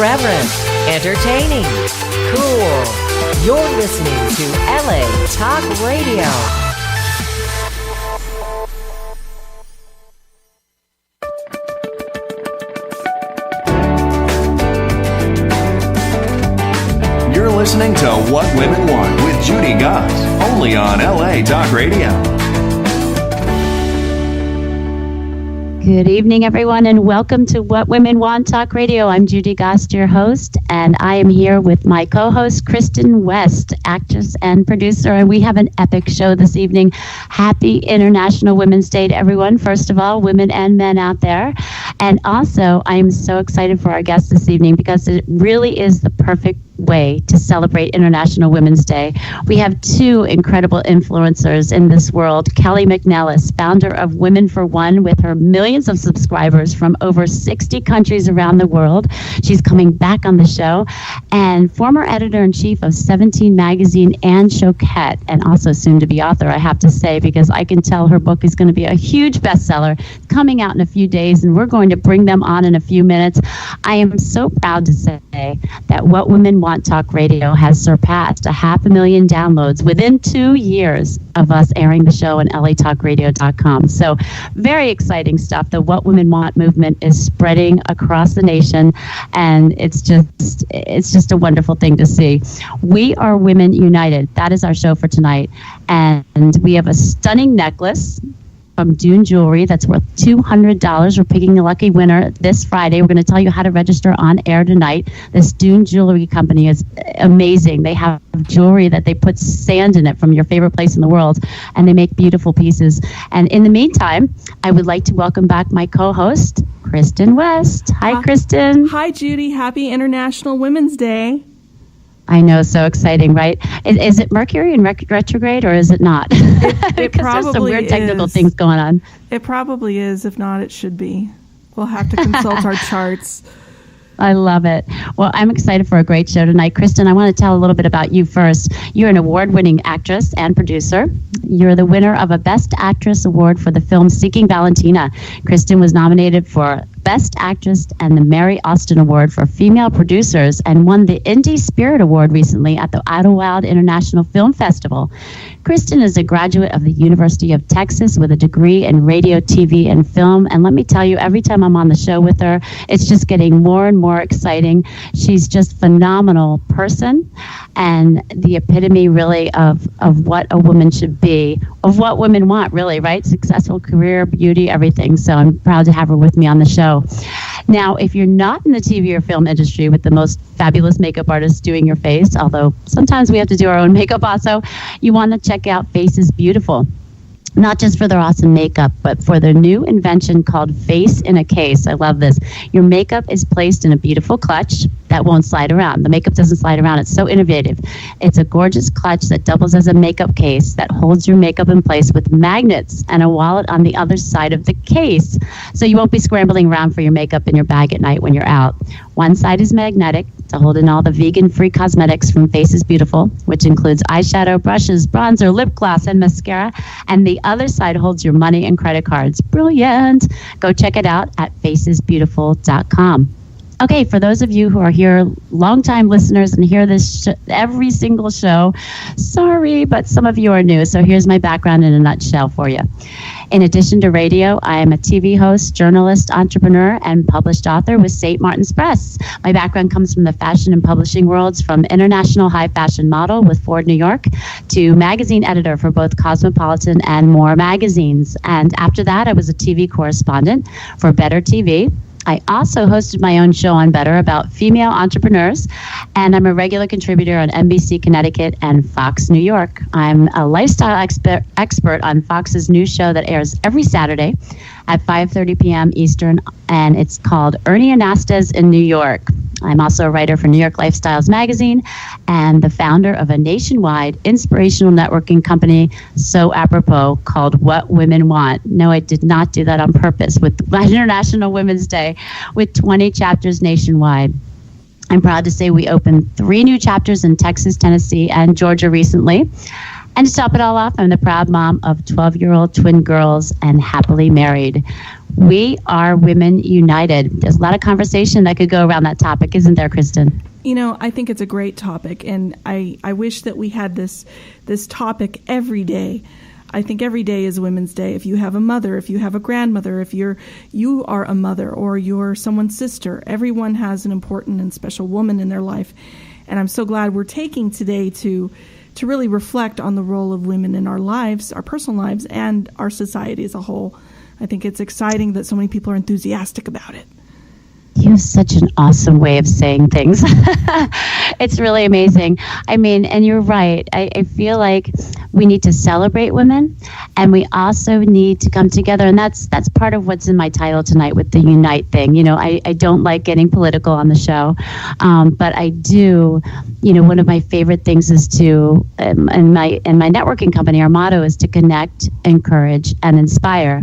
Irreverent, entertaining, cool. You're listening to LA Talk Radio. You're listening to What Women Want with Judy Goss, only on LA Talk Radio. Good evening, everyone, and welcome to What Women Want Talk Radio. I'm Judy Goss, your host, and I am here with my co-host, Kristin West, actress and producer, and we have an epic show this evening. Happy International Women's Day to everyone, first of all, women and men out there. And also, I am so excited for our guest this evening because it really is the perfect way to celebrate International Women's Day. We have two incredible influencers in this world. Kelly McNellis, founder of Women for One, with her millions of subscribers from over 60 countries around the world. She's coming back on the show. And former editor-in-chief of 17 Magazine Ann Shoket, and also soon-to-be author, I have to say, because I can tell her book is going to be a huge bestseller coming out in a few days, and we're going to bring them on in a few minutes. I am so proud to say that What Women Want Talk Radio has surpassed 500,000 downloads within 2 years of us airing the show on latalkradio.com. So very exciting stuff. The What Women Want movement is spreading across the nation, and it's just a wonderful thing to see. We are Women United. That is our show for tonight. And we have a stunning necklace from Dune Jewelry that's worth $200. We're picking a lucky winner this Friday. We're going to tell you how to register on air tonight. This Dune Jewelry company is amazing. They have jewelry that they put sand in it from your favorite place in the world, and they make beautiful pieces. And in the meantime, I would like to welcome back my co-host, Kristin West. Hi, Kristin. Hi, Judy. Happy International Women's Day. I know, so exciting, right? Is it Mercury in retrograde, or is it not? It probably there's some weird technical things going on. It probably is. If not, it should be. We'll have to consult our charts. I love it. Well, I'm excited for a great show tonight. Kristin, I want to tell a little bit about you first. You're an award-winning actress and producer. You're the winner of a Best Actress Award for the film Seeking Valentina. Kristin was nominated for Best Actress and the Mary Austin Award for Female Producers and won the Indie Spirit Award recently at the Idlewild International Film Festival. Kristin is a graduate of the University of Texas with a degree in radio, TV, and film. And let me tell you, every time I'm on the show with her, it's just getting more and more exciting. She's just a phenomenal person and the epitome really of what a woman should be, of what women want, really, right? Successful career, beauty, everything. So I'm proud to have her with me on the show. Now, if you're not in the TV or film industry with the most fabulous makeup artists doing your face, although sometimes we have to do our own makeup also, you want to check out Faces Beautiful. Not just for their awesome makeup, but for their new invention called Face in a Case. I love this. Your makeup is placed in a beautiful clutch that won't slide around. The makeup doesn't slide around. It's so innovative. It's a gorgeous clutch that doubles as a makeup case that holds your makeup in place with magnets and a wallet on the other side of the case. So you won't be scrambling around for your makeup in your bag at night when you're out. One side is magnetic to hold in all the vegan-free cosmetics from Faces Beautiful, which includes eyeshadow, brushes, bronzer, lip gloss, and mascara. And the other side holds your money and credit cards. Brilliant. Go check it out at facesbeautiful.com. Okay, for those of you who are here, longtime listeners, and hear this every single show, sorry, but some of you are new, so here's my background in a nutshell for you. In addition to radio, I am a TV host, journalist, entrepreneur, and published author with St. Martin's Press. My background comes from the fashion and publishing worlds, from international high fashion model with Ford New York to magazine editor for both Cosmopolitan and More magazines. And after that, I was a TV correspondent for Better TV. I also hosted my own show on Better about female entrepreneurs, and I'm a regular contributor on NBC Connecticut and Fox New York. I'm a lifestyle expert on Fox's new show that airs every Saturday at 5:30 p.m. Eastern, and it's called Ernie Anastas in New York. I'm also a writer for New York Lifestyles magazine and the founder of a nationwide inspirational networking company, so apropos, called What Women Want. No, I did not do that on purpose with International Women's Day, with 20 chapters nationwide. I'm proud to say we opened 3 new chapters in Texas, Tennessee, and Georgia recently. And to top it all off, I'm the proud mom of 12-year-old twin girls and happily married. We are women united. There's a lot of conversation that could go around that topic, isn't there, Kristin? You know, I think it's a great topic, and I wish that we had this topic every day. I think every day is Women's Day. If you have a mother, if you have a grandmother, if you are a mother or you're someone's sister, everyone has an important and special woman in their life. And I'm so glad we're taking today to really reflect on the role of women in our lives, our personal lives, and our society as a whole. I think it's exciting that so many people are enthusiastic about it. You have such an awesome way of saying things. It's really amazing. I mean, and you're right. I feel like we need to celebrate women, and we also need to come together. And that's part of what's in my title tonight with the Unite thing. You know, I don't like getting political on the show, but I do. You know, one of my favorite things is to, in my networking company, our motto is to connect, encourage, and inspire.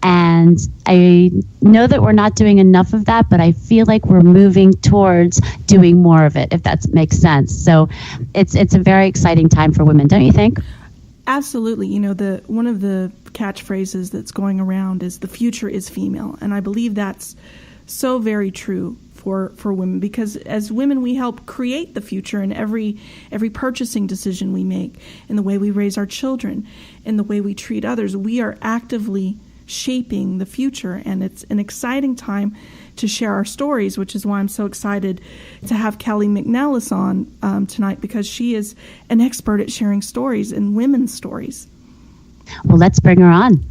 And I know that we're not doing enough of that, but I feel like we're moving towards doing more of it, if that makes sense. So it's a very exciting time for women, don't you think? Absolutely. You know, one of the catchphrases that's going around is the future is female. And I believe that's so very true for women, because as women we help create the future in every purchasing decision we make, in the way we raise our children, in the way we treat others. We are actively shaping the future, and it's an exciting time to share our stories, which is why I'm so excited to have Kelly McNellis on tonight, because she is an expert at sharing stories and women's stories. Well, let's bring her on.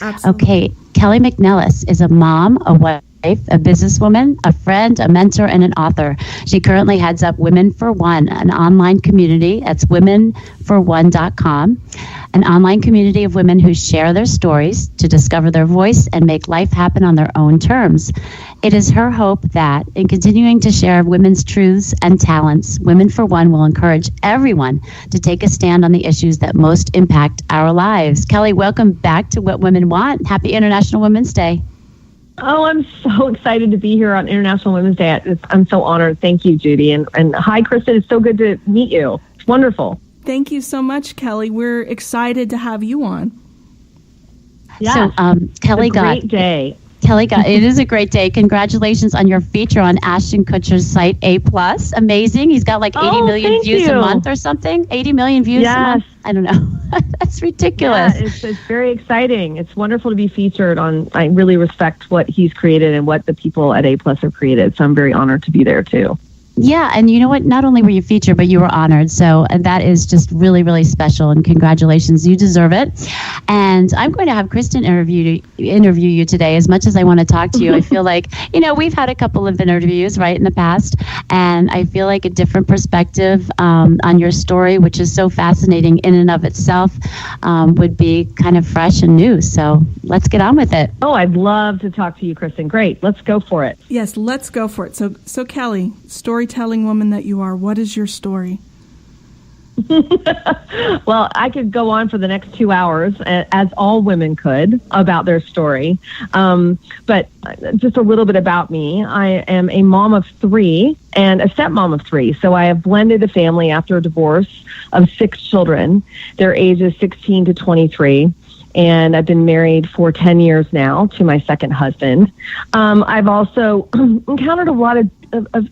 Absolutely. Okay, Kelly McNellis is a mom, a wife, a businesswoman, a friend, a mentor, and an author. She currently heads up Women for One, an online community. That's womenforone.com, an online community of women who share their stories to discover their voice and make life happen on their own terms. It is her hope that, in continuing to share women's truths and talents, Women for One will encourage everyone to take a stand on the issues that most impact our lives. Kelly, welcome back to What Women Want. Happy International Women's Day. Oh, I'm so excited to be here on International Women's Day. I'm so honored. Thank you, Judy. And hi, Kristin. It's so good to meet you. It's wonderful. Thank you so much, Kelly. We're excited to have you on. Yeah. So, Kelly got great day. It is a great day. Congratulations on your feature on Ashton Kutcher's site A+. Amazing. He's got like 80 million views a month or something. 80 million views a month. I don't know. That's ridiculous. Yeah, it's very exciting. It's wonderful to be featured on. I really respect what he's created and what the people at A+ have created. So I'm very honored to be there too. Yeah, and you know what? Not only were you featured, but you were honored. So that is just really, really special. And congratulations. You deserve it. And I'm going to have Kristin interview you today. As much as I want to talk to you, I feel like, you know, we've had a couple of interviews, right, in the past. And I feel like a different perspective on your story, which is so fascinating in and of itself, would be kind of fresh and new. So let's get on with it. Oh, I'd love to talk to you, Kristin. Great. Let's go for it. Yes, let's go for it. So Kelly, storytelling woman that you are, what is your story? Well, I could go on for the next 2 hours, as all women could, about their story. But just a little bit about me. I am a mom of 3 and a stepmom of 3. So I have blended a family after a divorce of 6 children. Their ages 16 to 23. And I've been married for 10 years now to my second husband. I've also encountered a lot of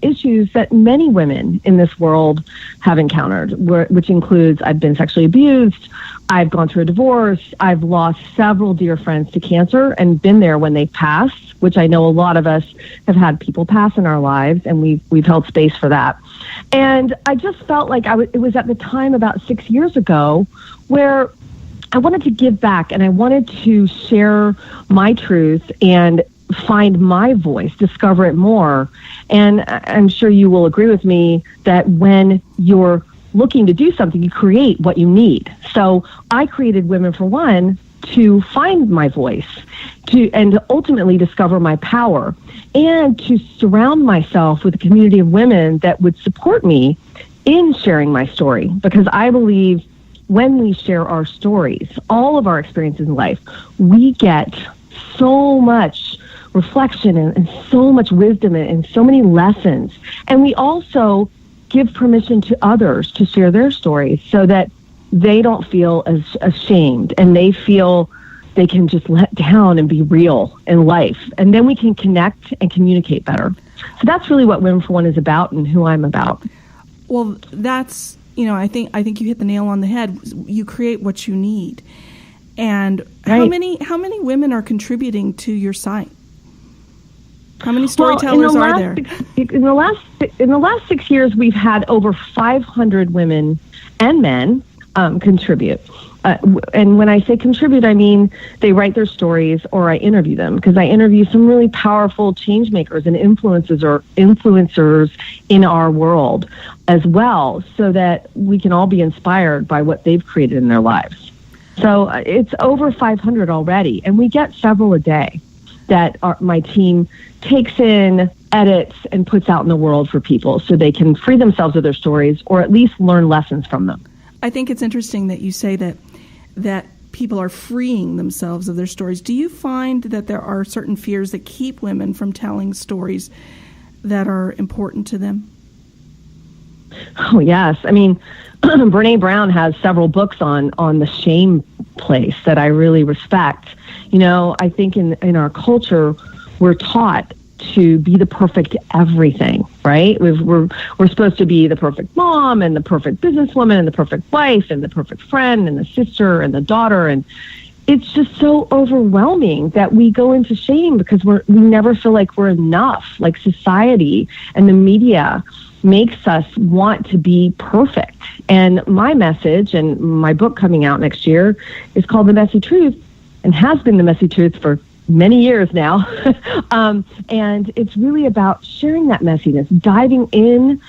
issues that many women in this world have encountered, which includes I've been sexually abused, I've gone through a divorce, I've lost several dear friends to cancer and been there when they passed, which I know a lot of us have had people pass in our lives, and we've held space for that. And I just felt like it was at the time about 6 years ago where I wanted to give back, and I wanted to share my truth and find my voice, discover it more. And I'm sure you will agree with me that when you're looking to do something, you create what you need. So I created Women for One to find my voice, and ultimately discover my power, and to surround myself with a community of women that would support me in sharing my story. Because I believe when we share our stories, all of our experiences in life, we get so much reflection and so much wisdom and so many lessons. And we also give permission to others to share their stories so that they don't feel as ashamed, and they feel they can just let down and be real in life. And then we can connect and communicate better. So that's really what Women for One is about and who I'm about. Well, that's, I think you hit the nail on the head. You create what you need. And right. how many women are contributing to your site? How many storytellers are there? In the last 6 years, we've had over 500 women and men contribute. And when I say contribute, I mean they write their stories or I interview them, because I interview some really powerful change makers and influencers in our world as well, so that we can all be inspired by what they've created in their lives. So it's over 500 already, and we get several a day that my team takes in, edits, and puts out in the world for people so they can free themselves of their stories or at least learn lessons from them. I think it's interesting that you say that people are freeing themselves of their stories. Do you find that there are certain fears that keep women from telling stories that are important to them? Oh, yes. I mean, Brene Brown has several books on the shame place that I really respect. I think in our culture, we're taught to be the perfect everything, right? We're supposed to be the perfect mom and the perfect businesswoman and the perfect wife and the perfect friend and the sister and the daughter. And it's just so overwhelming that we go into shame because we never feel like we're enough. Like society and the media makes us want to be perfect. And my message and my book coming out next year is called The Messy Truth, and has been the messy truth for many years now. And it's really about sharing that messiness, diving in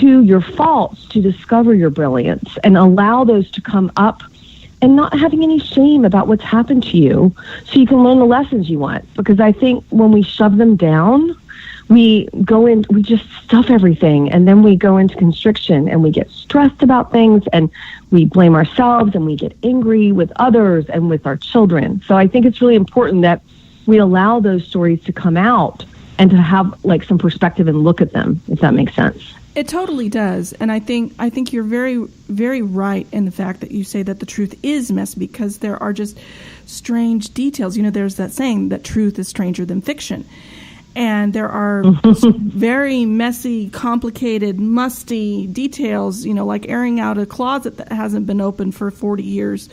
to your faults to discover your brilliance and allow those to come up, and not having any shame about what's happened to you so you can learn the lessons you want. Because I think when we shove them down, we just stuff everything, and then we go into constriction and we get stressed about things and we blame ourselves and we get angry with others and with our children. So I think it's really important that we allow those stories to come out and to have like some perspective and look at them, if that makes sense. It totally does. And I think you're very, very right in the fact that you say that the truth is messy, because there are just strange details. There's that saying that truth is stranger than fiction. And there are very messy, complicated, musty details, like airing out a closet that hasn't been opened for 40 years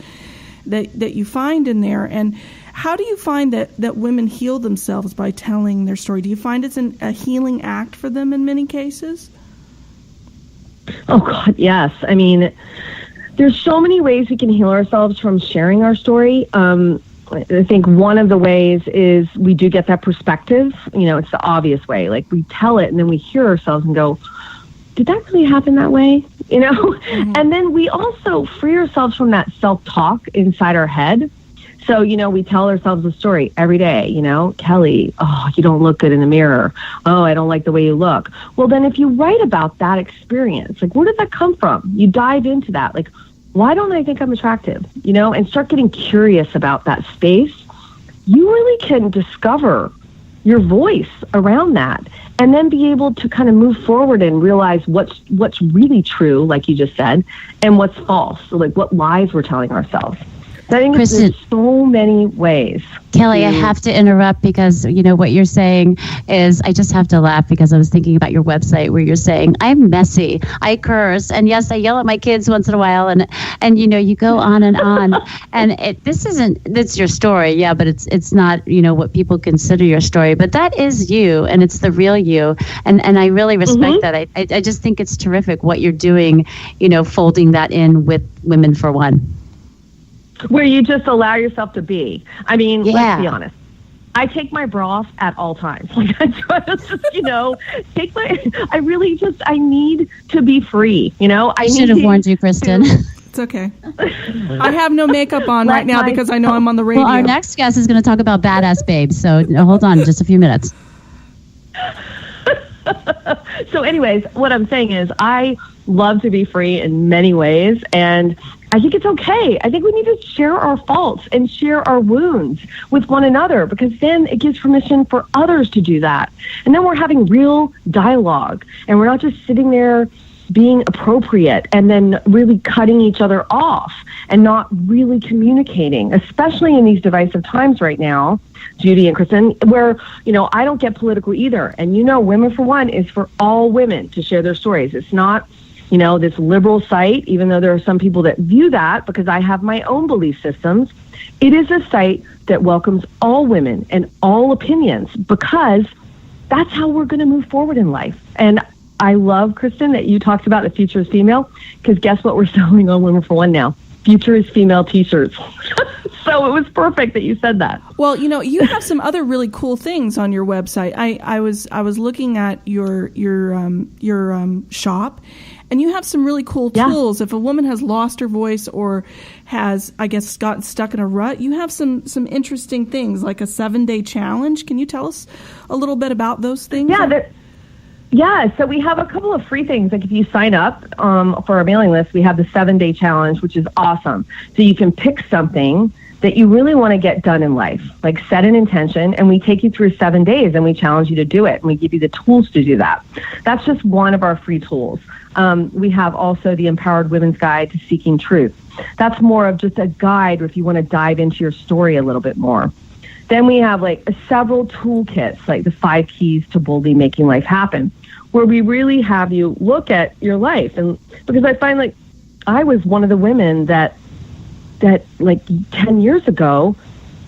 that you find in there. And how do you find that women heal themselves by telling their story? Do you find it's a healing act for them in many cases? Oh, God, yes. I mean, there's so many ways we can heal ourselves from sharing our story. I think one of the ways is we do get that perspective. It's the obvious way. Like we tell it and then we hear ourselves and go, did that really happen that way? Mm-hmm. And then we also free ourselves from that self-talk inside our head. So, we tell ourselves a story every day, Kelly, oh, you don't look good in the mirror. Oh, I don't like the way you look. Well, then if you write about that experience, like where did that come from? You dive into that. Like, why don't I think I'm attractive? And start getting curious about that space. You really can discover your voice around that, and then be able to kind of move forward and realize what's really true, like you just said, and what's false. So like what lies we're telling ourselves. I think there's so many ways. Kelly, I have to interrupt because, what you're saying is, I just have to laugh because I was thinking about your website where you're saying, I'm messy, I curse, and yes, I yell at my kids once in a while, and you go on and on. And that's your story, yeah, but it's not, what people consider your story, but that is you, and it's the real you. And I really respect that. I just think it's terrific what you're doing, folding that in with Women for One. Where you just allow yourself to be. I mean, Let's be honest. I take my bra off at all times. Like I try to just, I need to be free. I should have warned you, Kristin. It's okay. I have no makeup on right now because I know I'm on the radio. Well, our next guest is going to talk about badass babes. So hold on just a few minutes. So anyways, what I'm saying is I love to be free in many ways, and I think it's okay. I think we need to share our faults and share our wounds with one another, because then it gives permission for others to do that. And then we're having real dialogue, and we're not just sitting there, being appropriate and then really cutting each other off and not really communicating, especially in these divisive times right now, Judy and Kristin, where, I don't get political either. And Women for One is for all women to share their stories. It's not, this liberal site, even though there are some people that view that because I have my own belief systems. It is a site that welcomes all women and all opinions because that's how we're going to move forward in life. And I love, Kristin, that you talked about the future is female, because guess what we're selling on Women for One now? Future is female t-shirts. So it was perfect that you said that. Well, you have some other really cool things on your website. I was looking at your shop, and you have some really cool tools. If a woman has lost her voice or has, I guess, gotten stuck in a rut, you have some interesting things like a 7-day challenge. Can you tell us a little bit about those things? Yeah, so we have a couple of free things. Like if you sign up for our mailing list, we have the 7-day challenge, which is awesome. So you can pick something that you really want to get done in life, like set an intention, and we take you through 7 days and we challenge you to do it, and we give you the tools to do that. That's just one of our free tools. We have also the Empowered Women's Guide to Seeking Truth. That's more of just a guide if you want to dive into your story a little bit more. Then we have several toolkits, like the 5 keys to boldly making life happen, where we really have you look at your life. And because I find I was one of the women that 10 years ago,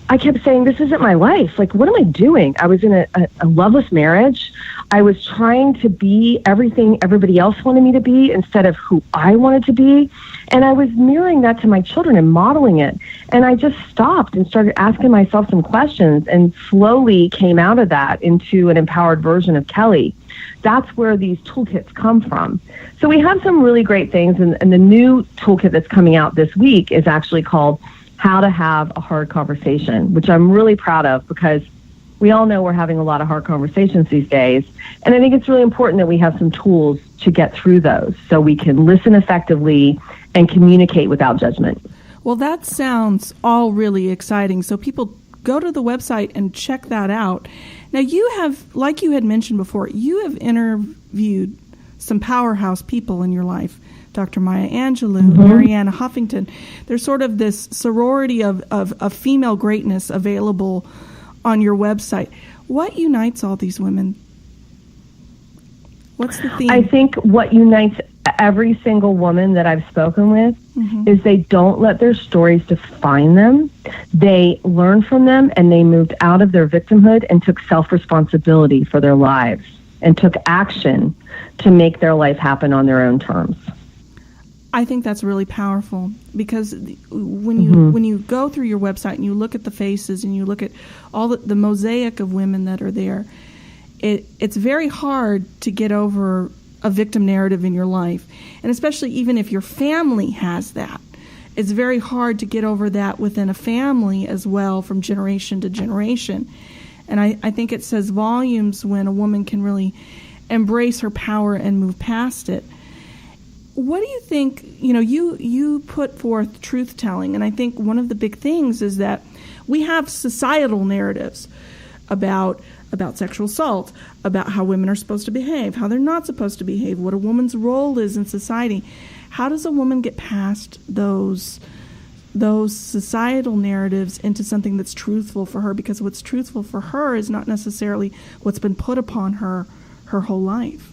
I kept saying, this isn't my life. What am I doing? I was in a loveless marriage. I was trying to be everything everybody else wanted me to be instead of who I wanted to be. And I was mirroring that to my children and modeling it. And I just stopped and started asking myself some questions and slowly came out of that into an empowered version of Kelly. That's where these toolkits come from. So we have some really great things. And the new toolkit that's coming out this week is actually called How to Have a Hard Conversation, which I'm really proud of because we all know we're having a lot of hard conversations these days. And I think it's really important that we have some tools to get through those so we can listen effectively and communicate without judgment. Well, that sounds all really exciting. So people go to the website and check that out. Now, you have, like you had mentioned before, you have interviewed some powerhouse people in your life. Dr. Maya Angelou, Marianna Huffington. There's sort of this sorority of female greatness available on your website. What unites all these women? What's the theme? I think what unites every single woman that I've spoken with is they don't let their stories define them. They learn from them, and they moved out of their victimhood and took self-responsibility for their lives and took action to make their life happen on their own terms. I think that's really powerful because when you go through your website and you look at the faces and you look at all the mosaic of women that are there, it's very hard to get over a victim narrative in your life. And especially even if your family has that, it's very hard to get over that within a family as well from generation to generation. And I think it says volumes when a woman can really embrace her power and move past it. What do you think, you put forth truth-telling, and I think one of the big things is that we have societal narratives about sexual assault, about how women are supposed to behave, how they're not supposed to behave, what a woman's role is in society. How does a woman get past those societal narratives into something that's truthful for her? Because what's truthful for her is not necessarily what's been put upon her whole life.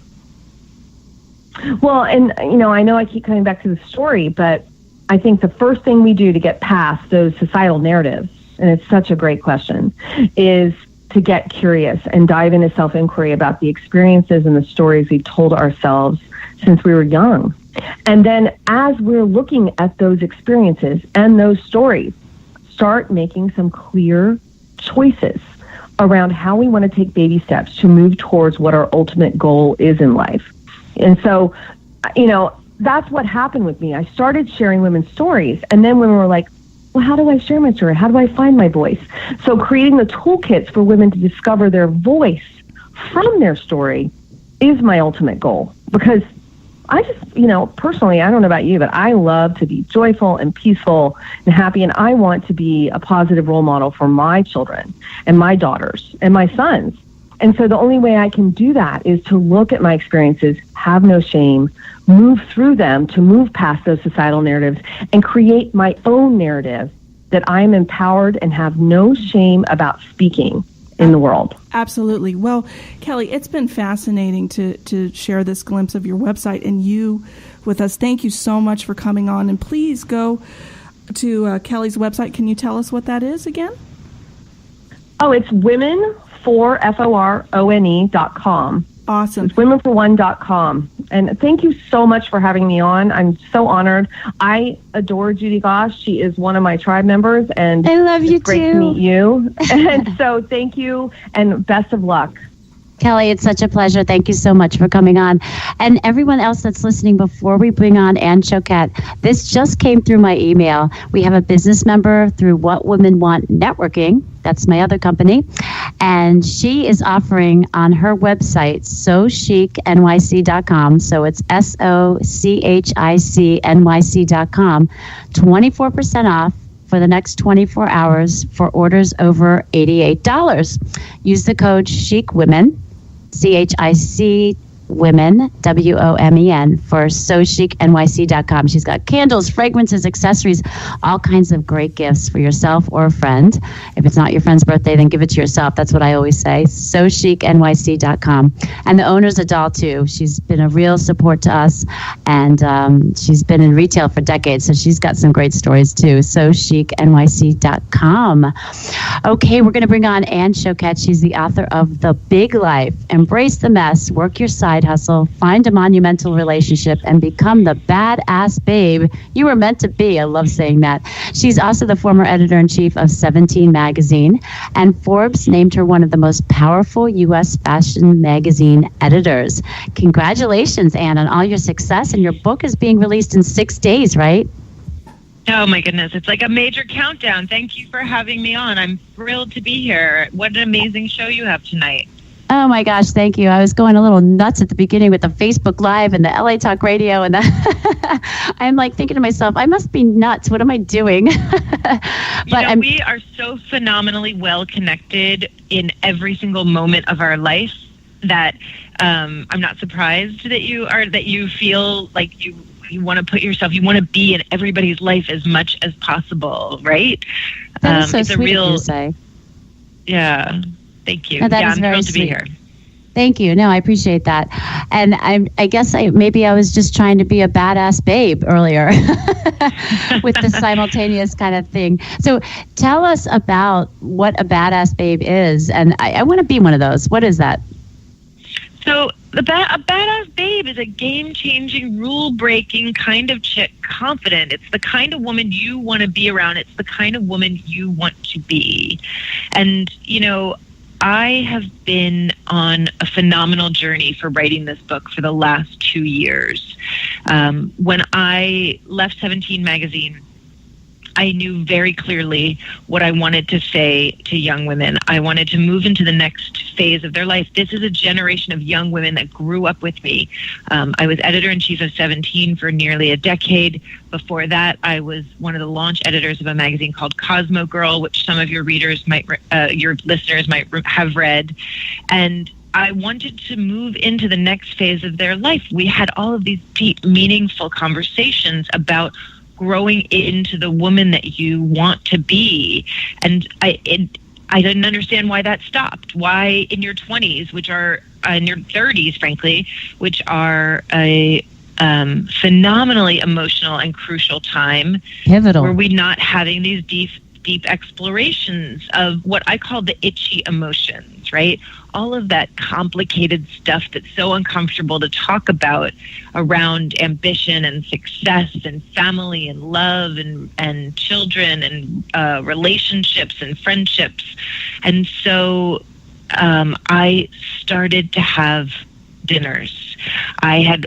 Well, and, I know I keep coming back to the story, but I think the first thing we do to get past those societal narratives, and it's such a great question, is to get curious and dive into self-inquiry about the experiences and the stories we've told ourselves since we were young. And then as we're looking at those experiences and those stories, start making some clear choices around how we want to take baby steps to move towards what our ultimate goal is in life. And so, that's what happened with me. I started sharing women's stories, and then women were like, well, how do I share my story? How do I find my voice? So creating the toolkits for women to discover their voice from their story is my ultimate goal. Because I just, personally, I don't know about you, but I love to be joyful and peaceful and happy, and I want to be a positive role model for my children and my daughters and my sons. And so the only way I can do that is to look at my experiences, have no shame, move through them to move past those societal narratives and create my own narrative that I am empowered and have no shame about speaking in the world. Absolutely. Well, Kelly, it's been fascinating to share this glimpse of your website and you with us. Thank you so much for coming on. And please go to Kelly's website. Can you tell us what that is again? Oh, it's womenforone.com. Awesome. It's womenforone.com. And thank you so much for having me on. I'm so honored. I adore Judy Goss. She is one of my tribe members, and I love you it's great too. to meet you. And so thank you, and best of luck. Kelly, it's such a pleasure. Thank you so much for coming on. And everyone else that's listening, before we bring on Ann Shoket, this just came through my email. We have a business member through What Women Want Networking. That's my other company. And she is offering on her website, sochicnyc.com. So it's SOCHICNYC.com, 24% off for the next 24 hours for orders over $88. Use the code CHICWOMEN, CHIC Women, WOMEN, for sochicnyc.com. She's got candles, fragrances, accessories, all kinds of great gifts for yourself or a friend. If it's not your friend's birthday, then give it to yourself. That's what I always say. sochicnyc.com. And the owner's a doll, too. She's been a real support to us, and she's been in retail for decades, so she's got some great stories, too. sochicnyc.com. Okay, we're going to bring on Ann Shoket. She's the author of The Big Life, Embrace the Mess, Work Your Side Hustle, Find a Monumental Relationship, and Become the Badass Babe you were meant to be. I love saying that. She's also the former editor-in-chief of 17 Magazine, and Forbes named her one of the most powerful U.S. fashion magazine editors. Congratulations, Ann, on all your success, and your book is being released in 6 days, right? Oh, my goodness. It's like a major countdown. Thank you for having me on. I'm thrilled to be here. What an amazing show you have tonight. Oh my gosh, thank you. I was going a little nuts at the beginning with the Facebook Live and the LA Talk Radio, and I'm like thinking to myself, I must be nuts. What am I doing? We are so phenomenally well connected in every single moment of our life that I'm not surprised that you feel like you want to put yourself, you want to be in everybody's life as much as possible, right? That is so it's sweet a real, of you to say. Yeah. Thank you. No, I'm very thrilled to be sweet. here. Thank you. No, I appreciate that. And I guess maybe I was just trying to be a badass babe earlier with the simultaneous kind of thing. So tell us about what a badass babe is. And I want to be one of those. What is that? So a badass babe is a game-changing, rule-breaking kind of chick, confident. It's the kind of woman you want to be around. It's the kind of woman you want to be. And, I have been on a phenomenal journey for writing this book for the last 2 years. When I left 17 Magazine, I knew very clearly what I wanted to say to young women. I wanted to move into the next phase of their life. This is a generation of young women that grew up with me. I was editor-in-chief of 17 for nearly a decade. Before that, I was one of the launch editors of a magazine called Cosmo Girl, which some of your readers your listeners might have read. And I wanted to move into the next phase of their life. We had all of these deep, meaningful conversations about growing into the woman that you want to be. And I didn't understand why that stopped. Why in your 20s, which are in your 30s, frankly, which are a phenomenally emotional and crucial time, Pivotal. were we not having these deep explorations of what I call the itchy emotions, right? All of that complicated stuff that's so uncomfortable to talk about around ambition and success and family and love and children and relationships and friendships. And so I started to have dinners. I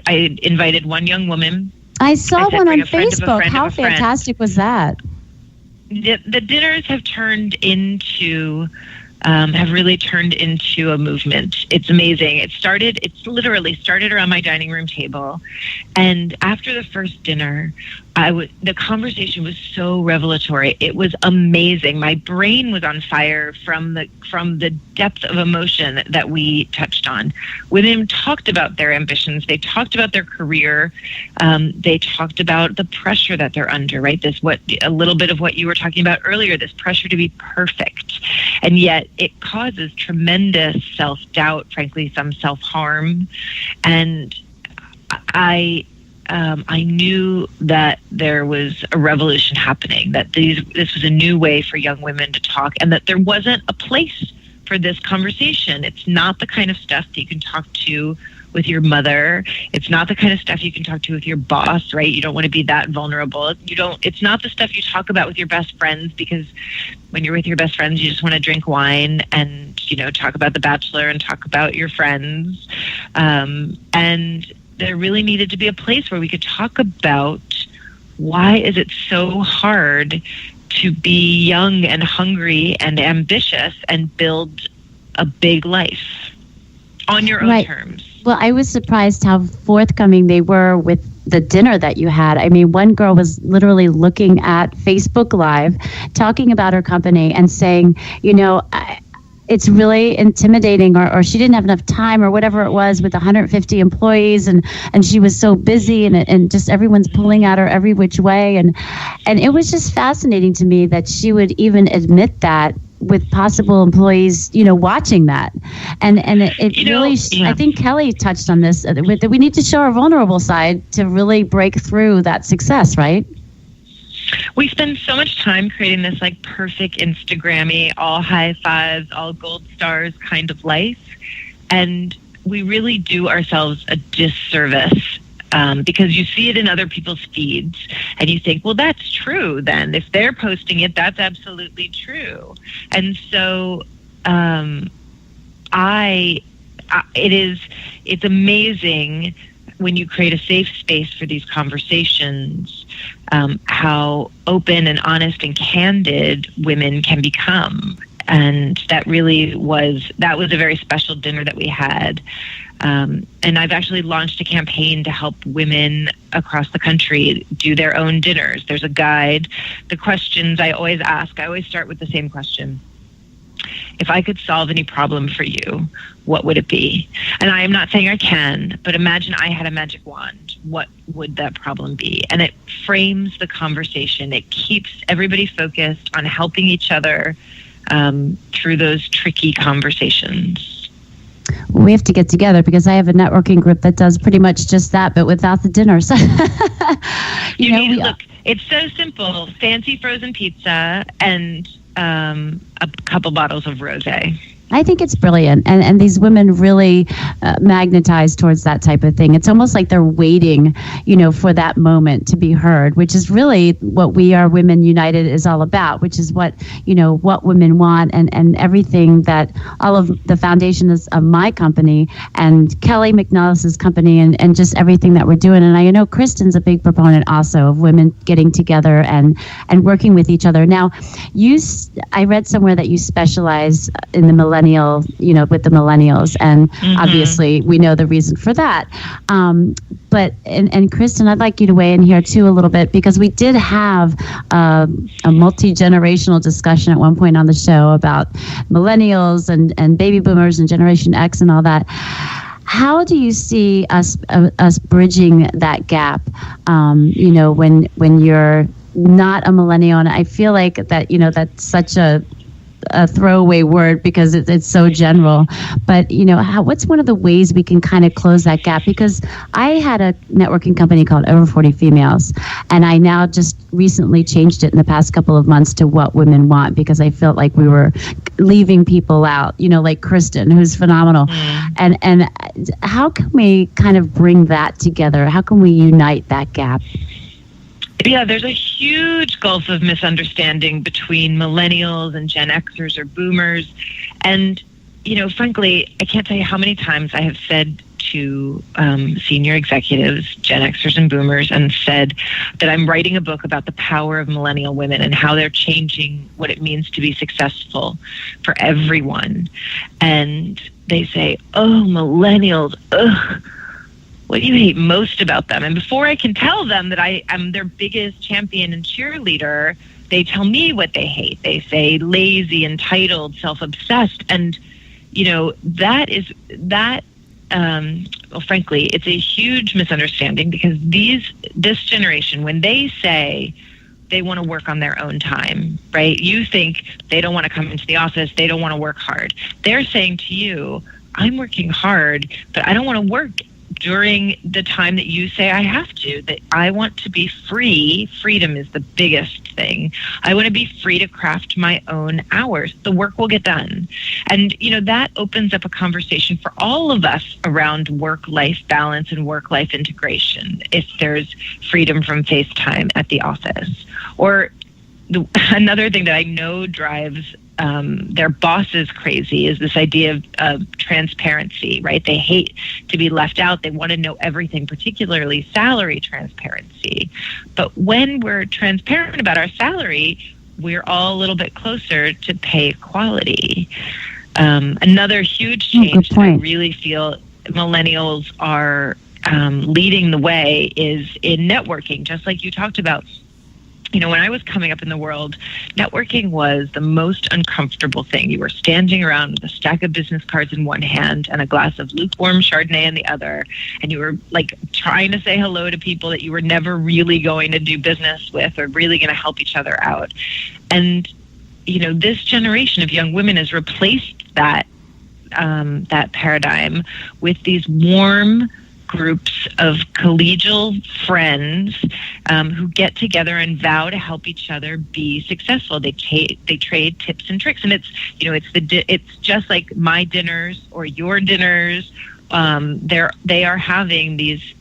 invited one young woman. I saw one on Facebook. How of a friend. fantastic was that? The dinners have turned into have really turned into a movement. It's amazing. It's literally started around my dining room table. And after the first dinner, the conversation was so revelatory. It was amazing. My brain was on fire from the depth of emotion that we touched on. Women talked about their ambitions. They talked about their career. They talked about the pressure that they're under, right? A little bit of what you were talking about earlier, this pressure to be perfect. And yet it causes tremendous self-doubt, frankly, some self-harm. And I knew that there was a revolution happening, that this was a new way for young women to talk, and that there wasn't a place for this conversation. It's not the kind of stuff that you can talk to with your mother. It's not the kind of stuff you can talk to with your boss, right? You don't want to be that vulnerable. It's not the stuff you talk about with your best friends, because when you're with your best friends, you just want to drink wine and, talk about The Bachelor and talk about your friends. And there really needed to be a place where we could talk about why is it so hard to be young and hungry and ambitious and build a big life on your own terms. Well, I was surprised how forthcoming they were with the dinner that you had. I mean, one girl was literally looking at Facebook Live, talking about her company and saying, it's really intimidating, or she didn't have enough time, or whatever it was, with 150 employees, and she was so busy, and just everyone's pulling at her every which way, and it was just fascinating to me that she would even admit that with possible employees, watching that, and it really. Yeah. I think Kelly touched on this, that we need to show our vulnerable side to really break through that success, right? We spend so much time creating this perfect Instagrammy, all high fives, all gold stars kind of life. And we really do ourselves a disservice because you see it in other people's feeds and you think, well, that's true then. If they're posting it, that's absolutely true. And so it's amazing when you create a safe space for these conversations, how open and honest and candid women can become. And that was a very special dinner that we had. And I've actually launched a campaign to help women across the country do their own dinners. There's a guide. The questions I always start with the same question. If I could solve any problem for you, what would it be? And I am not saying I can, but imagine I had a magic wand. What would that problem be? And it frames the conversation. It keeps everybody focused on helping each other through those tricky conversations. We have to get together, because I have a networking group that does pretty much just that, but without the dinners. Look, it's so simple. Fancy frozen pizza and a couple bottles of rosé. I think it's brilliant. And these women really magnetize towards that type of thing. It's almost like they're waiting, for that moment to be heard, which is really what We Are Women United is all about, which is what women want, and everything that all of the foundation is of my company and Kelly McNellis's company, and just everything that we're doing. And I know Kristin's a big proponent also of women getting together and working with each other. Now, I read somewhere that you specialize in the with the millennials, and obviously we know the reason for that. But Kristin, I'd like you to weigh in here too a little bit, because we did have a multi-generational discussion at one point on the show about millennials and baby boomers and Generation X and all that. How do you see us bridging that gap? When you're not a millennial, and I feel like that that's such a throwaway word because it's so general, but what's one of the ways we can kind of close that gap? Because I had a networking company called Over 40 Females, and I now just recently changed it in the past couple of months to What Women Want, because I felt like we were leaving people out, like Kristin, who's phenomenal. And how can we kind of bring that together? How can we unite that gap? Yeah, there's a huge gulf of misunderstanding between millennials and Gen Xers or boomers. And, frankly, I can't tell you how many times I have said to senior executives, Gen Xers and Boomers, and said that I'm writing a book about the power of millennial women and how they're changing what it means to be successful for everyone. And they say, oh, millennials, ugh, what do you hate most about them? And before I can tell them that I am their biggest champion and cheerleader, they tell me what they hate. They say lazy, entitled, self-obsessed. And, you know, well, frankly, it's a huge misunderstanding, because this generation, when they say they want to work on their own time, right? You think they don't want to come into the office, they don't want to work hard. They're saying to you, I'm working hard, but I don't want to work during the time that you say I have to, that I want to be free. Freedom is the biggest thing. I want to be free to craft my own hours. The work will get done. And, you know, that opens up a conversation for all of us around work-life balance and work-life integration, if there's freedom from FaceTime at the office. Or another thing that I know drives their bosses crazy is this idea of transparency, right? They hate to be left out. They want to know everything, particularly salary transparency. But when we're transparent about our salary, we're all a little bit closer to pay equality. Another huge change that I really feel millennials are leading the way is in networking, just like you talked about. You know, when I was coming up in the world, networking was the most uncomfortable thing. You were standing around with a stack of business cards in one hand and a glass of lukewarm Chardonnay in the other, and you were like trying to say hello to people that you were never really going to do business with or really going to help each other out. And, you know, this generation of young women has replaced that paradigm with these warm groups of collegial friends who get together and vow to help each other be successful. They trade tips and tricks, and it's just like my dinners or your dinners. They are having these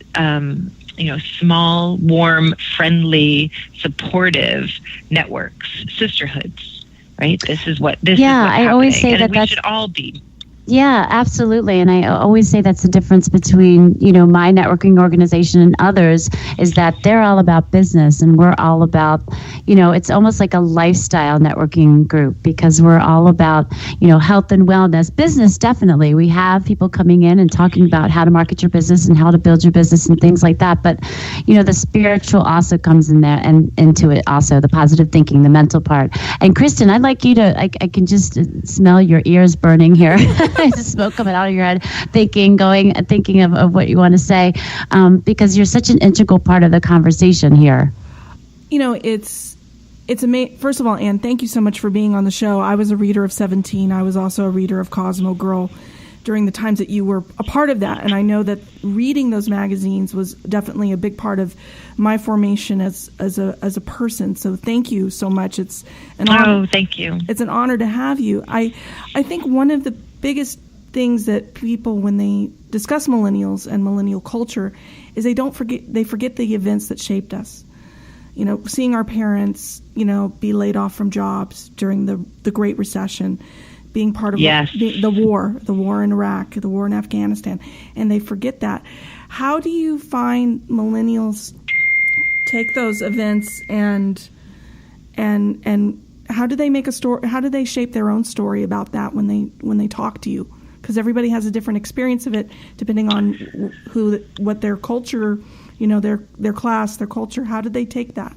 small, warm, friendly, supportive networks, sisterhoods. Right? This is what's happening. Always say that we should all be. Yeah, absolutely. And I always say that's the difference between, you know, my networking organization and others, is that they're all about business and we're all about, you know, it's almost like a lifestyle networking group, because we're all about, you know, health and wellness. Business, definitely. We have people coming in and talking about how to market your business and how to build your business and things like that. But, you know, the spiritual also comes in there and into it also, the positive thinking, the mental part. And Kristin, I'd like you to, I can just smell your ears burning here. The smoke coming out of your head, thinking of what you want to say, because you're such an integral part of the conversation here. You know, it's amazing. First of all, Ann, thank you so much for being on the show. I was a reader of 17. I was also a reader of Cosmo Girl during the times that you were a part of that, and I know that reading those magazines was definitely a big part of my formation as a person. So thank you so much. It's an honor. Oh, thank you. It's an honor to have you. I think one of the biggest things that people, when they discuss millennials and millennial culture, is they forget the events that shaped us. You know, seeing our parents, you know, be laid off from jobs during the Great Recession, being part of the war in Iraq, the war in Afghanistan, and they forget that. How do you find millennials take those events and how do they make a story? How do they shape their own story about that when they talk to you? Because everybody has a different experience of it, depending on what their culture, you know, their class, their culture. How did they take that?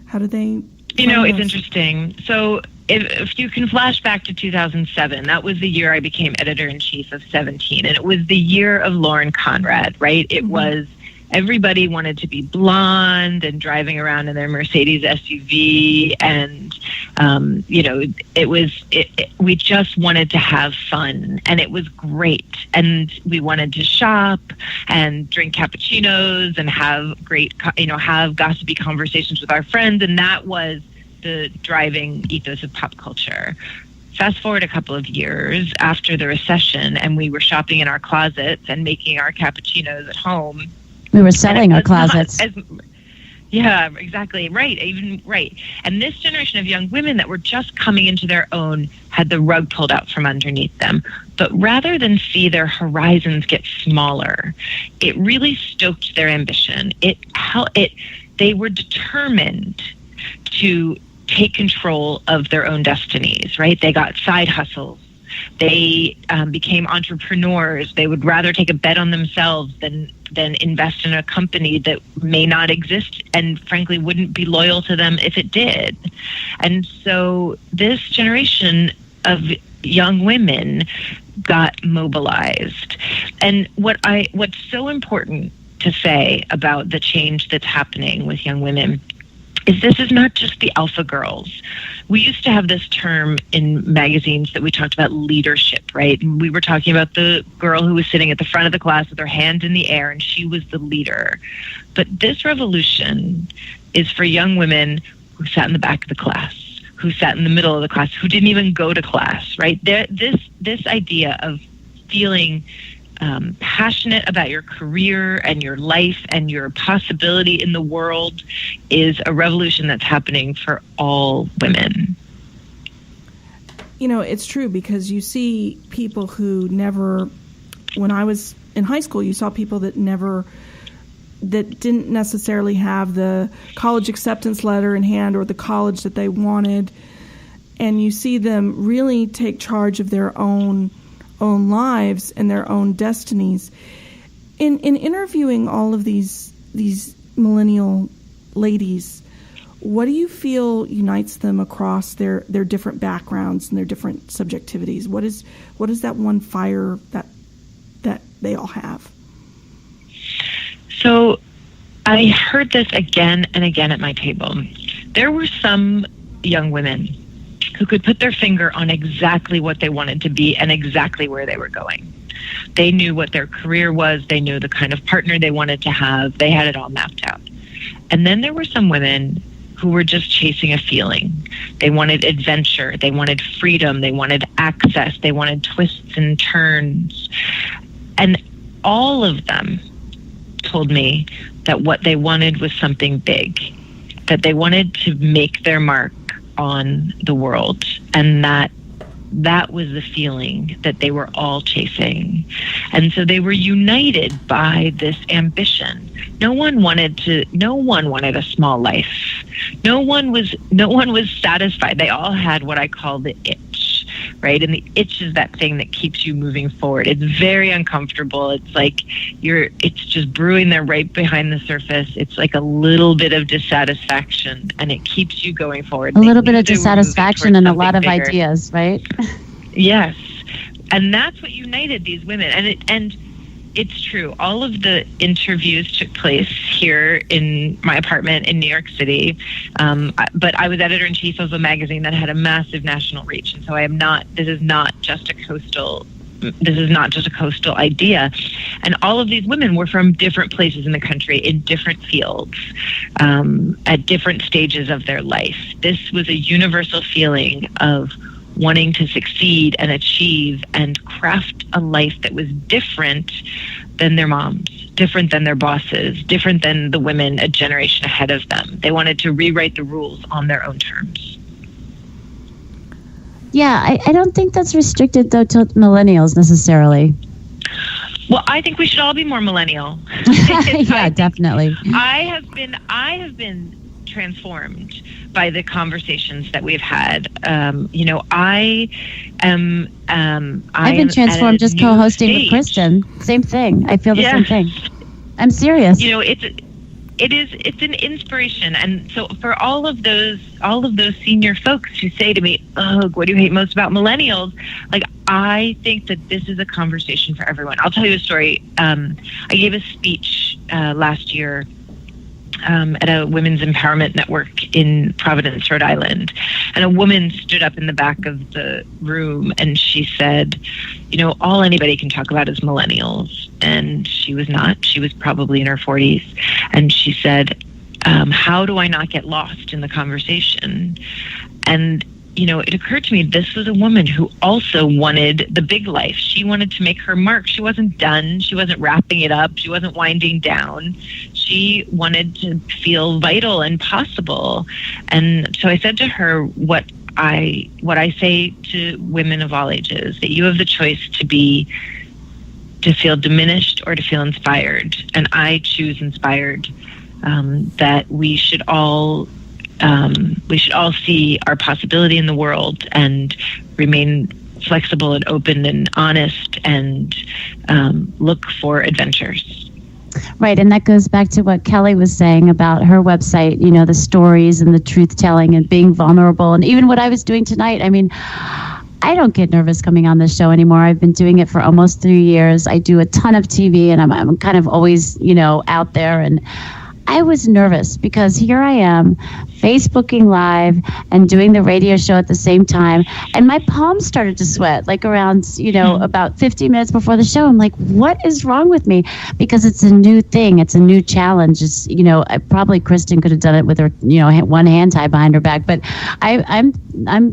How did they? You know, it's interesting. So if you can flash back to 2007, that was the year I became editor-in-chief of 17, and it was the year of Lauren Conrad, right? It was. Everybody wanted to be blonde and driving around in their Mercedes SUV, and we just wanted to have fun, and it was great. And we wanted to shop and drink cappuccinos and have great, have gossipy conversations with our friends, and that was the driving ethos of pop culture. Fast forward a couple of years after the recession, and we were shopping in our closets and making our cappuccinos at home. We were selling our closets. Yeah, exactly. Right. Even right. And this generation of young women that were just coming into their own had the rug pulled out from underneath them. But rather than see their horizons get smaller, it really stoked their ambition. They were determined to take control of their own destinies, right? They got side hustles. They became entrepreneurs. They would rather take a bet on themselves than invest in a company that may not exist and frankly wouldn't be loyal to them if it did. And so this generation of young women got mobilized. And what's so important to say about the change that's happening with young women is this is not just the alpha girls. We used to have this term in magazines that we talked about leadership, right? And we were talking about the girl who was sitting at the front of the class with her hand in the air, and she was the leader. But this revolution is for young women who sat in the back of the class, who sat in the middle of the class, who didn't even go to class, right? This idea of feeling passionate about your career and your life and your possibility in the world is a revolution that's happening for all women. You know, it's true because you see people who never, when I was in high school, you saw people that didn't necessarily have the college acceptance letter in hand or the college that they wanted. And you see them really take charge of their own lives and their own destinies. In interviewing all of these millennial ladies, what do you feel unites them across their different backgrounds and their different subjectivities? What is that one fire that they all have? So I heard this again and again at my table. There were some young women who could put their finger on exactly what they wanted to be and exactly where they were going. They knew what their career was. They knew the kind of partner they wanted to have. They had it all mapped out. And then there were some women who were just chasing a feeling. They wanted adventure. They wanted freedom. They wanted access. They wanted twists and turns. And all of them told me that what they wanted was something big, that they wanted to make their mark on the world, and that was the feeling that they were all chasing. And so they were united by this ambition. No one wanted a small life. No one was satisfied. They all had what I call the itch, right? And the itch is that thing that keeps you moving forward. It's very uncomfortable. It's like it's just brewing there right behind the surface. It's like a little bit of dissatisfaction, and it keeps you going forward. A little bit of dissatisfaction and a lot of bigger ideas, right? Yes. And that's what united these women. And it's true. All of the interviews took place here in my apartment in New York City. But I was editor-in-chief of a magazine that had a massive national reach. And so this is not just a coastal idea. And all of these women were from different places in the country, in different fields, at different stages of their life. This was a universal feeling of wanting to succeed and achieve and craft a life that was different than their moms, different than their bosses, different than the women a generation ahead of them. They wanted to rewrite the rules on their own terms. Yeah, I don't think that's restricted, though, to millennials necessarily. Well, I think we should all be more millennial. Yeah, definitely. I have been transformed by the conversations that we've had. I've been transformed just co-hosting with Kristin. Same thing. I feel the same thing. I'm serious. It's an inspiration. And so for all of those senior folks who say to me, "Oh, what do you hate most about millennials?" Like, I think that this is a conversation for everyone. I'll tell you a story. I gave a speech last year at a women's empowerment network in Providence, Rhode Island. And a woman stood up in the back of the room and she said, all anybody can talk about is millennials. And she was not. She was probably in her 40s. And she said, how do I not get lost in the conversation? And it occurred to me, this was a woman who also wanted the big life. She wanted to make her mark. She wasn't done. She wasn't wrapping it up. She wasn't winding down. she wanted to feel vital and possible. And so I said to her what I say to women of all ages, that you have the choice to feel diminished or to feel inspired. And I choose inspired. That we should all see our possibility in the world and remain flexible and open and honest and look for adventures. Right, and that goes back to what Kelly was saying about her website, you know, the stories and the truth-telling and being vulnerable, and even what I was doing tonight. I mean, I don't get nervous coming on this show anymore. I've been doing it for almost 3 years. I do a ton of TV, and I'm kind of always, you know, out there, and I was nervous because here I am Facebooking live and doing the radio show at the same time. And my palms started to sweat, like around, you know, about 50 minutes before the show. I'm like, what is wrong with me? Because it's a new thing. It's a new challenge. It's, you know, probably Kristin could have done it with her, you know, one hand tied behind her back. But I'm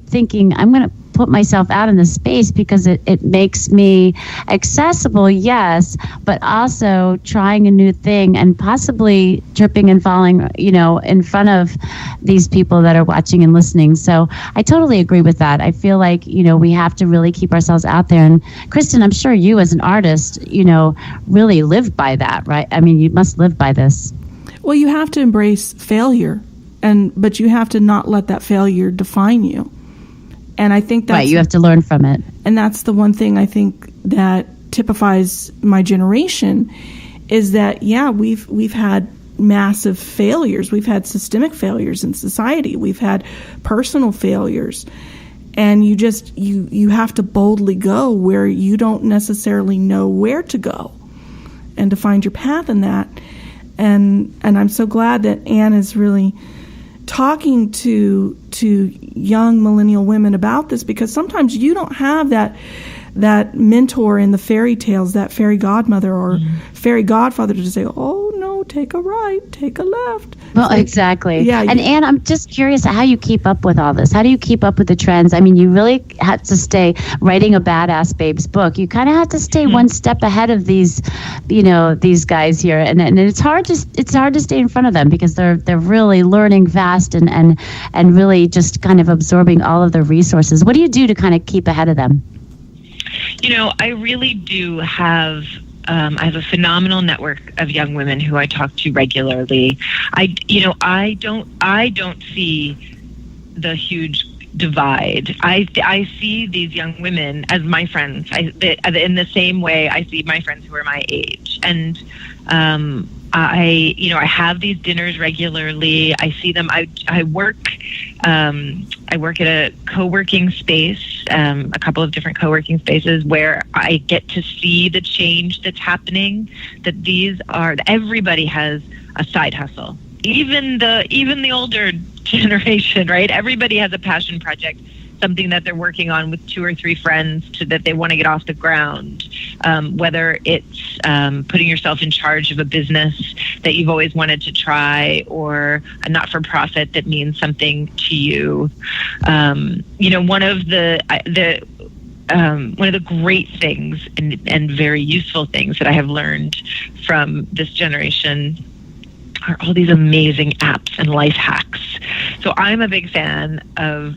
thinking I'm going to put myself out in the space because it makes me accessible, yes, but also trying a new thing and possibly tripping and falling, you know, in front of these people that are watching and listening. So I totally agree with that. I feel like, you know, we have to really keep ourselves out there. And Kristin, I'm sure you as an artist, you know, really live by that, right? I mean, you must live by this. Well, you have to embrace failure, but you have to not let that failure define you. And I think that's right. You have to learn from it. And that's the one thing I think that typifies my generation is that, yeah, we've had massive failures. We've had systemic failures in society. We've had personal failures. And you have to boldly go where you don't necessarily know where to go and to find your path in that. And I'm so glad that Ann is really talking to young millennial women about this, because sometimes you don't have that mentor in the fairy tales, that fairy godmother or fairy godfather to say, oh no, take a right, take a left. Well, exactly. Yeah. And Ann, I'm just curious how you keep up with all this. How do you keep up with the trends? I mean, you really had to stay writing a Badass Babes book. You kind of have to stay one step ahead of these, you know, these guys here, and it's hard to stay in front of them because they're really learning fast and really just kind of absorbing all of the resources. What do you do to kind of keep ahead of them? You know, I really do have I have a phenomenal network of young women who I talk to regularly. I don't see the huge divide. I see these young women as my friends. In the same way I see my friends who are my age, and I have these dinners regularly. I see them. I work at a co-working space, a couple of different co-working spaces where I get to see the change that's happening. That everybody has a side hustle. Even the older generation, right? Everybody has a passion project, something that they're working on with 2 or 3 friends that they want to get off the ground. Whether it's putting yourself in charge of a business that you've always wanted to try, or a not-for-profit that means something to you. One of the great things and very useful things that I have learned from this generation are all these amazing apps and life hacks. So I'm a big fan of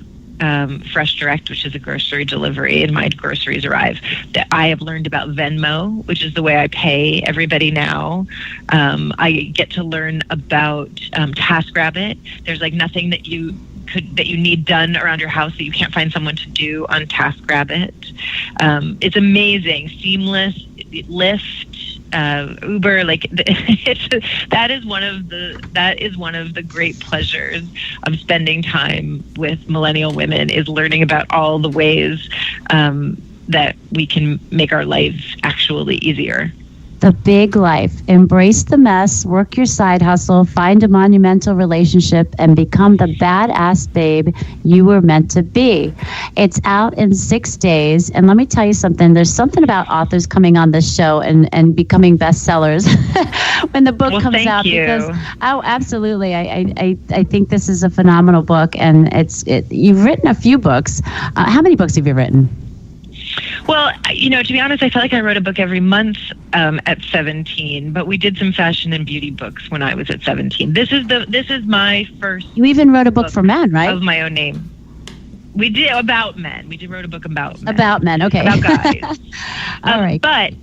Fresh Direct, which is a grocery delivery, and my groceries arrive. That I have learned about Venmo, which is the way I pay everybody now. I get to learn about TaskRabbit. There's like nothing that you need done around your house that you can't find someone to do on TaskRabbit. It's amazing, seamless. Lyft, Uber, that is one of the great pleasures of spending time with millennial women, is learning about all the ways that we can make our lives actually easier. The big life. Embrace the mess, work your side hustle, find a monumental relationship, and become the badass babe you were meant to be. It's out in 6 days. And let me tell you something. There's something about authors coming on this show and becoming bestsellers when the book comes out. Because, absolutely. I think this is a phenomenal book. And you've written a few books. How many books have you written? Well, to be honest, I felt like I wrote a book every month at 17, but we did some fashion and beauty books when I was at 17. This is my first. You even wrote a book for men, right? Of my own name. We did about men. We wrote a book about men. About men, okay. About guys. All right. But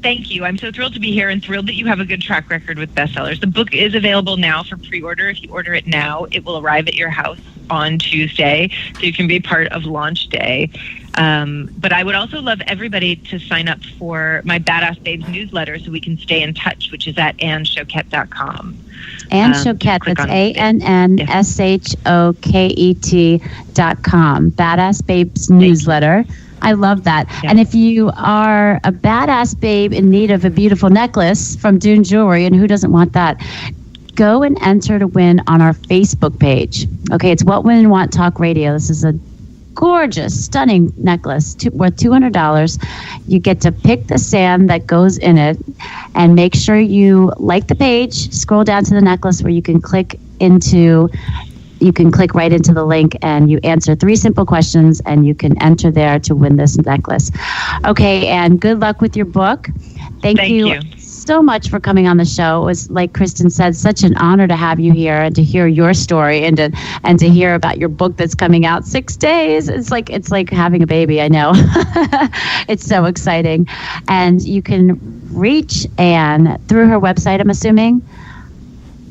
thank you. I'm so thrilled to be here and thrilled that you have a good track record with bestsellers. The book is available now for pre-order. If you order it now, it will arrive at your house on Tuesday, so you can be part of launch day. But I would also love everybody to sign up for my Badass Babes newsletter so we can stay in touch, which is at AnnShoket.com. Ann Shoket, that's ANNSHOKET.com. Badass Babes newsletter. I love that. Yeah. And if you are a badass babe in need of a beautiful necklace from Dune Jewelry, and who doesn't want that, go and enter to win on our Facebook page. Okay, it's What Women Want Talk Radio. This is a gorgeous, stunning necklace worth $200. You get to pick the sand that goes in it, and make sure you like the page. Scroll down to the necklace where you can click right into the link, and you answer 3 simple questions, and you can enter there to win this necklace. Okay, and good luck with your book. Thank you so much for coming on the show. It was, like Kristin said, such an honor to have you here and to hear your story and to hear about your book that's coming out 6 days. It's like having a baby. I know. It's so exciting. And you can reach Ann through her website, I'm assuming.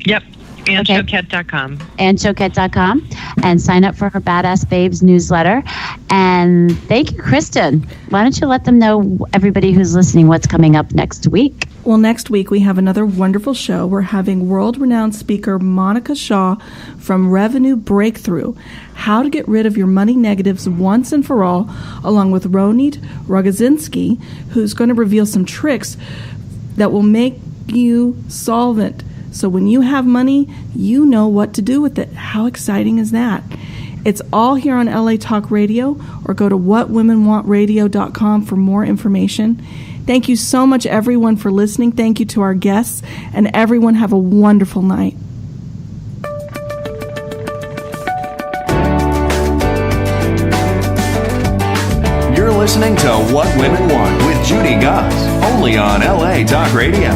Yep. AnnShoket.com. AnnShoket.com, and sign up for her Badass Babes newsletter. And thank you, Kristin. Why don't you let them know, everybody who's listening, what's coming up next week? Well, next week we have another wonderful show. We're having world-renowned speaker Monica Shaw from Revenue Breakthrough, how to get rid of your money negatives once and for all, along with Ronit Rogozinski, who's going to reveal some tricks that will make you solvent. So when you have money, you know what to do with it. How exciting is that? It's all here on LA Talk Radio, or go to whatwomenwantradio.com for more information. Thank you so much, everyone, for listening. Thank you to our guests, and everyone have a wonderful night. You're listening to What Women Want with Judy Goss, only on LA Talk Radio.